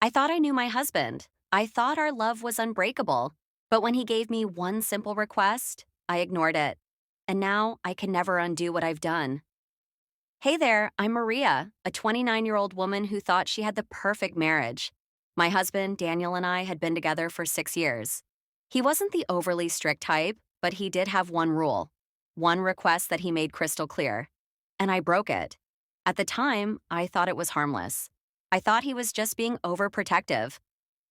I thought I knew my husband. I thought our love was unbreakable. But when he gave me one simple request, I ignored it. And now I can never undo what I've done. Hey there, I'm Maria, a 29-year-old woman who thought she had the perfect marriage. My husband, Daniel, and I had been together for 6 years. He wasn't the overly strict type, but he did have one rule, one request that he made crystal clear. And I broke it. At the time, I thought it was harmless. I thought he was just being overprotective.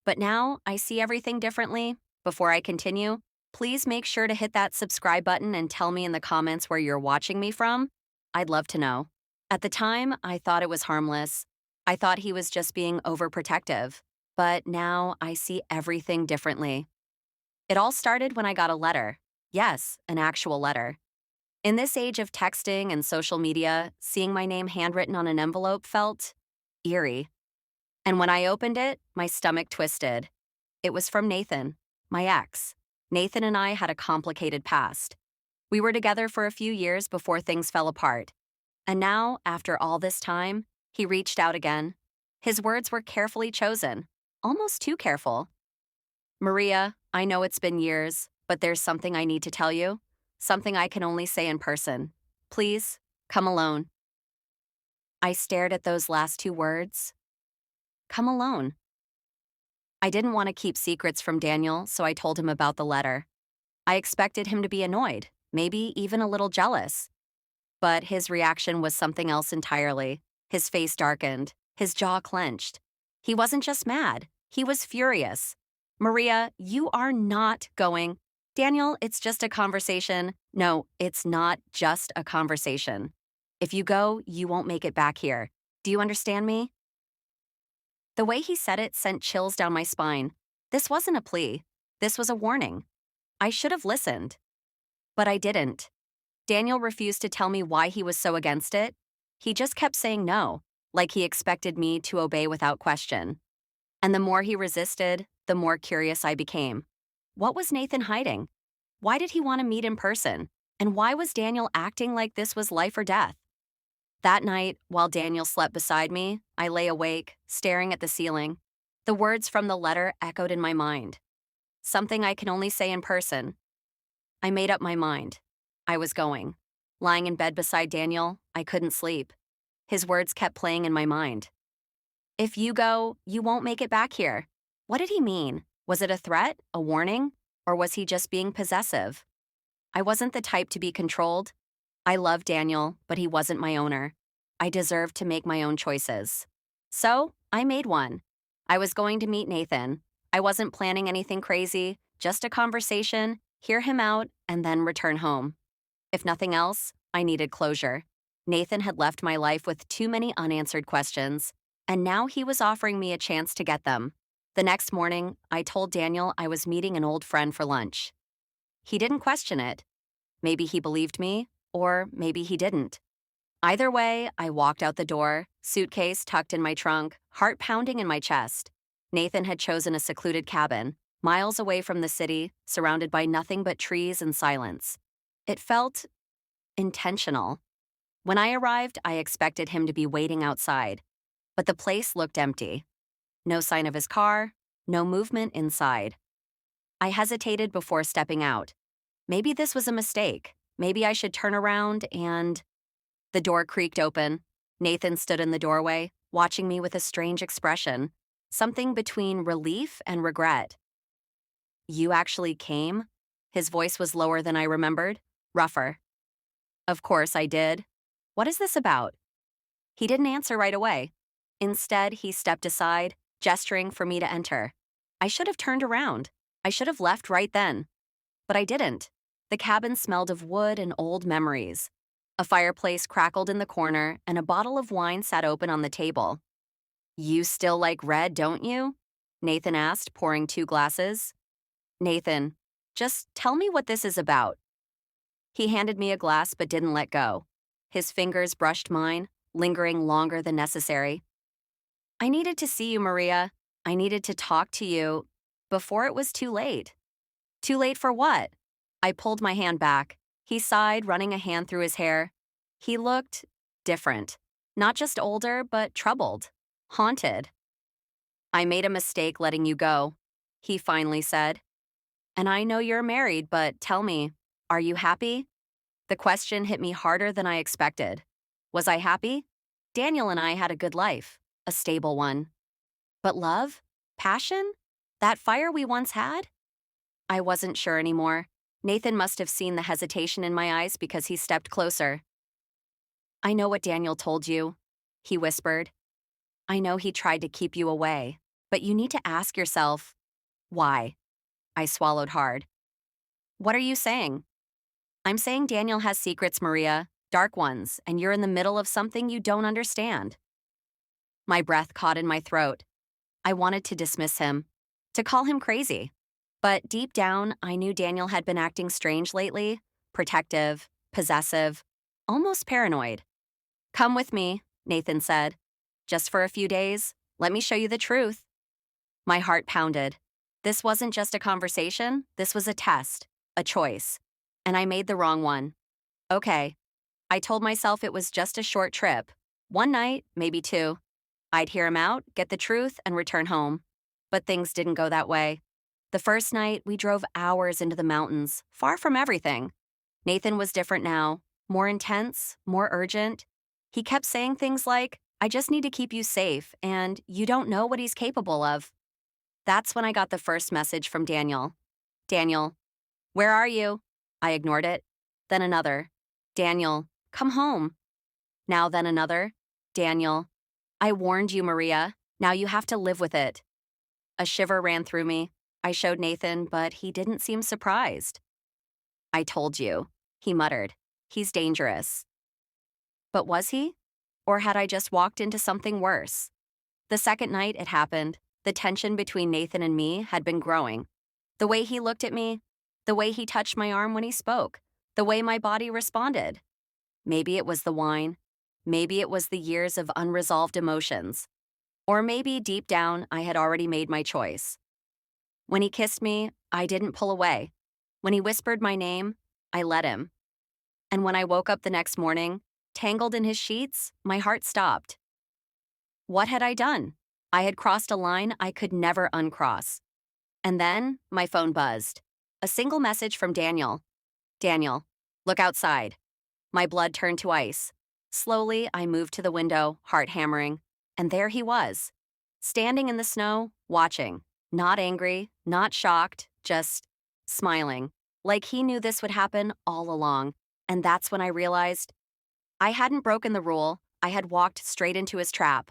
But now I see everything differently. Before I continue, please make sure to hit that subscribe button and tell me in the comments where you're watching me from. I'd love to know. At the time, I thought it was harmless. I thought he was just being overprotective. But now I see everything differently. It all started when I got a letter. Yes, an actual letter. In this age of texting and social media, seeing my name handwritten on an envelope felt eerie. And when I opened it, my stomach twisted. It was from Nathan, my ex. Nathan and I had a complicated past. We were together for a few years before things fell apart. And now, after all this time, he reached out again. His words were carefully chosen, almost too careful. Maria, I know it's been years, but there's something I need to tell you. Something I can only say in person. Please, come alone. I stared at those last two words. Come alone. I didn't want to keep secrets from Daniel, so I told him about the letter. I expected him to be annoyed, maybe even a little jealous. But his reaction was something else entirely. His face darkened, his jaw clenched. He wasn't just mad, he was furious. Maria, you are not going. Daniel, it's just a conversation. No, it's not just a conversation. If you go, you won't make it back here. Do you understand me? The way he said it sent chills down my spine. This wasn't a plea. This was a warning. I should have listened. But I didn't. Daniel refused to tell me why he was so against it. He just kept saying no, like he expected me to obey without question. And the more he resisted, the more curious I became. What was Nathan hiding? Why did he want to meet in person? And why was Daniel acting like this was life or death? That night, while Daniel slept beside me, I lay awake, staring at the ceiling. The words from the letter echoed in my mind. Something I can only say in person. I made up my mind. I was going. Lying in bed beside Daniel, I couldn't sleep. His words kept playing in my mind. If you go, you won't make it back here. What did he mean? Was it a threat, a warning, or was he just being possessive? I wasn't the type to be controlled. I loved Daniel, but he wasn't my owner. I deserved to make my own choices. So, I made one. I was going to meet Nathan. I wasn't planning anything crazy, just a conversation, hear him out, and then return home. If nothing else, I needed closure. Nathan had left my life with too many unanswered questions, and now he was offering me a chance to get them. The next morning, I told Daniel I was meeting an old friend for lunch. He didn't question it. Maybe he believed me, or maybe he didn't. Either way, I walked out the door, suitcase tucked in my trunk, heart pounding in my chest. Nathan had chosen a secluded cabin, miles away from the city, surrounded by nothing but trees and silence. It felt intentional. When I arrived, I expected him to be waiting outside, but the place looked empty. No sign of his car, no movement inside. I hesitated before stepping out. Maybe this was a mistake. Maybe I should turn around and... The door creaked open. Nathan stood in the doorway, watching me with a strange expression, something between relief and regret. You actually came? His voice was lower than I remembered, rougher. Of course I did. What is this about? He didn't answer right away. Instead, he stepped aside, gesturing for me to enter. I should have turned around. I should have left right then. But I didn't. The cabin smelled of wood and old memories. A fireplace crackled in the corner, and a bottle of wine sat open on the table. You still like red, don't you? Nathan asked, pouring 2 glasses. Nathan, just tell me what this is about. He handed me a glass but didn't let go. His fingers brushed mine, lingering longer than necessary. I needed to see you, Maria. I needed to talk to you before it was too late. Too late for what? I pulled my hand back. He sighed, running a hand through his hair. He looked different. Not just older, but troubled. Haunted. I made a mistake letting you go, he finally said. And I know you're married, but tell me, are you happy? The question hit me harder than I expected. Was I happy? Daniel and I had a good life, a stable one. But love? Passion? That fire we once had? I wasn't sure anymore. Nathan must have seen the hesitation in my eyes because he stepped closer. I know what Daniel told you, he whispered. I know he tried to keep you away, but you need to ask yourself, why? I swallowed hard. What are you saying? I'm saying Daniel has secrets, Maria, dark ones, and you're in the middle of something you don't understand. My breath caught in my throat. I wanted to dismiss him, to call him crazy. But deep down, I knew Daniel had been acting strange lately, protective, possessive, almost paranoid. Come with me, Nathan said. Just for a few days, let me show you the truth. My heart pounded. This wasn't just a conversation, this was a test, a choice. And I made the wrong one. Okay. I told myself it was just a short trip. One night, maybe two. I'd hear him out, get the truth, and return home. But things didn't go that way. The first night, we drove hours into the mountains, far from everything. Nathan was different now, more intense, more urgent. He kept saying things like, I just need to keep you safe, and you don't know what he's capable of. That's when I got the first message from Daniel. Daniel, where are you? I ignored it. Then another. Daniel, come home. Now then another. Daniel, I warned you, Maria. Now you have to live with it. A shiver ran through me. I showed Nathan, but he didn't seem surprised. I told you, he muttered. He's dangerous. But was he? Or had I just walked into something worse? The second night it happened, the tension between Nathan and me had been growing. The way he looked at me, the way he touched my arm when he spoke, the way my body responded. Maybe it was the wine. Maybe it was the years of unresolved emotions. Or maybe deep down I had already made my choice. When he kissed me, I didn't pull away. When he whispered my name, I let him. And when I woke up the next morning, tangled in his sheets, my heart stopped. What had I done? I had crossed a line I could never uncross. And then my phone buzzed. A single message from Daniel. Daniel, look outside. My blood turned to ice. Slowly, I moved to the window, heart hammering. And there he was, standing in the snow, watching. Not angry, not shocked, just smiling. Like he knew this would happen all along. And that's when I realized I hadn't broken the rule. I had walked straight into his trap.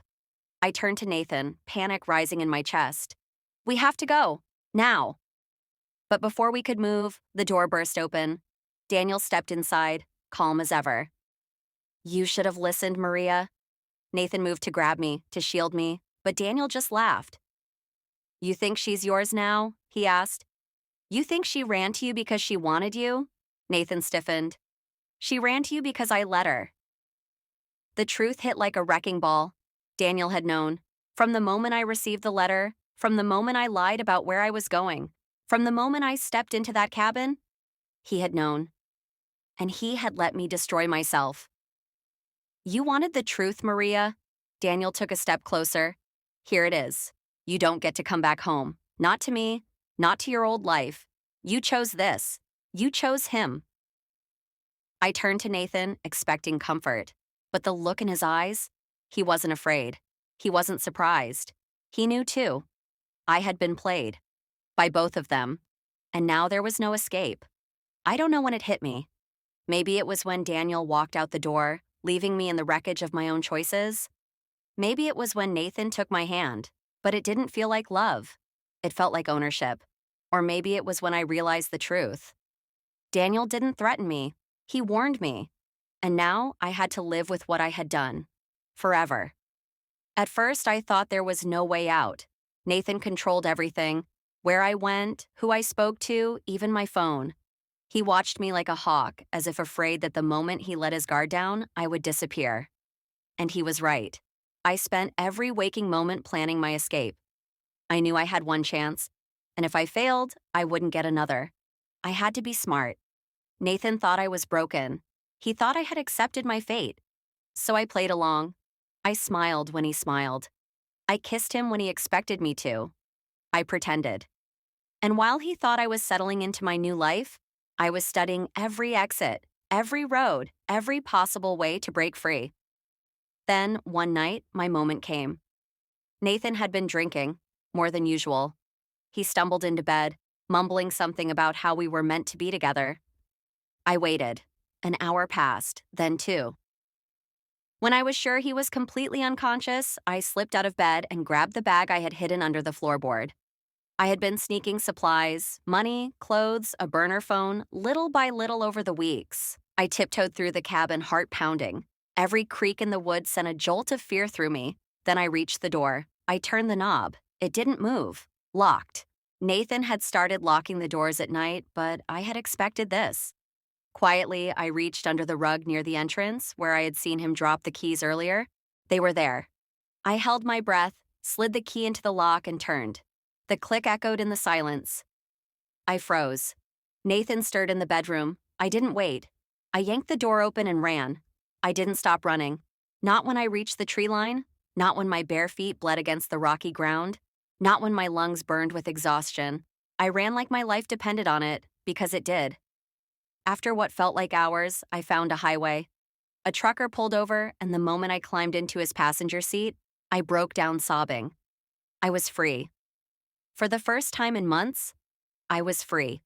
I turned to Nathan, panic rising in my chest. We have to go. Now. But before we could move, the door burst open. Daniel stepped inside, calm as ever. You should have listened, Maria. Nathan moved to grab me, to shield me, but Daniel just laughed. You think she's yours now? He asked. You think she ran to you because she wanted you? Nathan stiffened. She ran to you because I let her. The truth hit like a wrecking ball. Daniel had known. From the moment I received the letter, from the moment I lied about where I was going, from the moment I stepped into that cabin, he had known. And he had let me destroy myself. You wanted the truth, Maria? Daniel took a step closer. Here it is. You don't get to come back home. Not to me, not to your old life. You chose this. You chose him. I turned to Nathan, expecting comfort. But the look in his eyes, he wasn't afraid. He wasn't surprised. He knew too. I had been played. By both of them. And now there was no escape. I don't know when it hit me. Maybe it was when Daniel walked out the door, leaving me in the wreckage of my own choices. Maybe it was when Nathan took my hand, but it didn't feel like love. It felt like ownership. Or maybe it was when I realized the truth. Daniel didn't threaten me. He warned me. And now I had to live with what I had done. Forever. At first, I thought there was no way out. Nathan controlled everything. Where I went, who I spoke to, even my phone. He watched me like a hawk, as if afraid that the moment he let his guard down, I would disappear. And he was right. I spent every waking moment planning my escape. I knew I had one chance, and if I failed, I wouldn't get another. I had to be smart. Nathan thought I was broken. He thought I had accepted my fate. So I played along. I smiled when he smiled. I kissed him when he expected me to. I pretended. And while he thought I was settling into my new life, I was studying every exit, every road, every possible way to break free. Then, one night, my moment came. Nathan had been drinking, more than usual. He stumbled into bed, mumbling something about how we were meant to be together. I waited. An hour passed, then two. When I was sure he was completely unconscious, I slipped out of bed and grabbed the bag I had hidden under the floorboard. I had been sneaking supplies, money, clothes, a burner phone, little by little over the weeks. I tiptoed through the cabin, heart pounding. Every creak in the wood sent a jolt of fear through me. Then I reached the door. I turned the knob. It didn't move. Locked. Nathan had started locking the doors at night, but I had expected this. Quietly, I reached under the rug near the entrance, where I had seen him drop the keys earlier. They were there. I held my breath, slid the key into the lock, and turned. The click echoed in the silence. I froze. Nathan stirred in the bedroom. I didn't wait. I yanked the door open and ran. I didn't stop running. Not when I reached the tree line. Not when my bare feet bled against the rocky ground. Not when my lungs burned with exhaustion. I ran like my life depended on it, because it did. After what felt like hours, I found a highway. A trucker pulled over, and the moment I climbed into his passenger seat, I broke down sobbing. I was free. For the first time in months, I was free.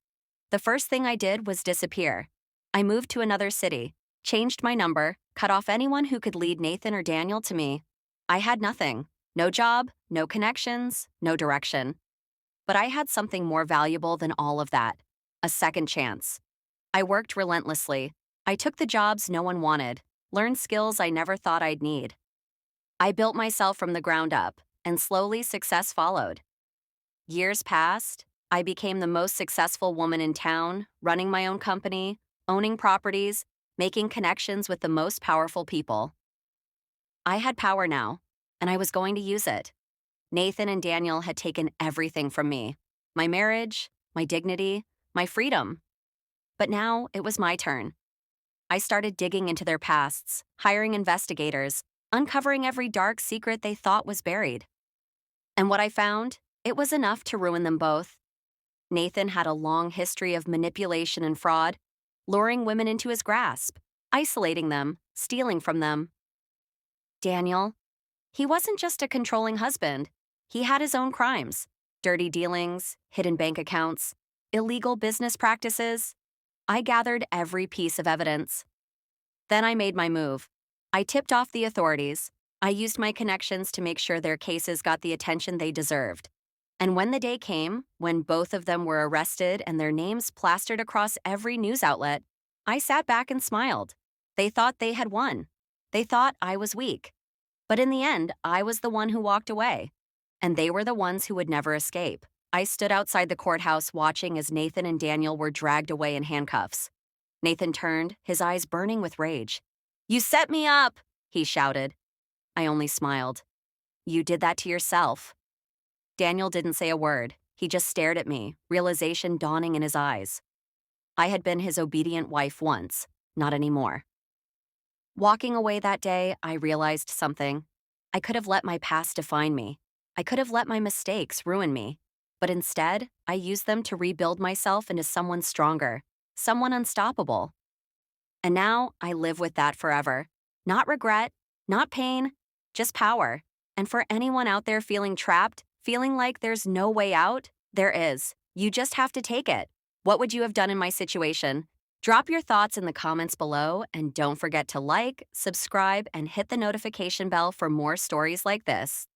The first thing I did was disappear. I moved to another city, changed my number, cut off anyone who could lead Nathan or Daniel to me. I had nothing. No job, no connections, no direction. But I had something more valuable than all of that: a second chance. I worked relentlessly. I took the jobs no one wanted, learned skills I never thought I'd need. I built myself from the ground up, and slowly success followed. Years passed. I became the most successful woman in town, running my own company, owning properties, making connections with the most powerful people. I had power now, and I was going to use it. Nathan and Daniel had taken everything from me: my marriage, my dignity, my freedom. But now it was my turn. I started digging into their pasts, hiring investigators, uncovering every dark secret they thought was buried. And what I found, it was enough to ruin them both. Nathan had a long history of manipulation and fraud, luring women into his grasp, isolating them, stealing from them. Daniel, he wasn't just a controlling husband. He had his own crimes: dirty dealings, hidden bank accounts, illegal business practices. I gathered every piece of evidence. Then I made my move. I tipped off the authorities. I used my connections to make sure their cases got the attention they deserved. And when the day came, when both of them were arrested and their names plastered across every news outlet, I sat back and smiled. They thought they had won. They thought I was weak. But in the end, I was the one who walked away. And they were the ones who would never escape. I stood outside the courthouse watching as Nathan and Daniel were dragged away in handcuffs. Nathan turned, his eyes burning with rage. "You set me up!" he shouted. I only smiled. "You did that to yourself." Daniel didn't say a word. He just stared at me, realization dawning in his eyes. I had been his obedient wife once, not anymore. Walking away that day, I realized something. I could have let my past define me. I could have let my mistakes ruin me. But instead, I used them to rebuild myself into someone stronger, someone unstoppable. And now I live with that forever. Not regret, not pain, just power. And for anyone out there feeling trapped, feeling like there's no way out, there is. You just have to take it. What would you have done in my situation? Drop your thoughts in the comments below, and don't forget to like, subscribe, and hit the notification bell for more stories like this.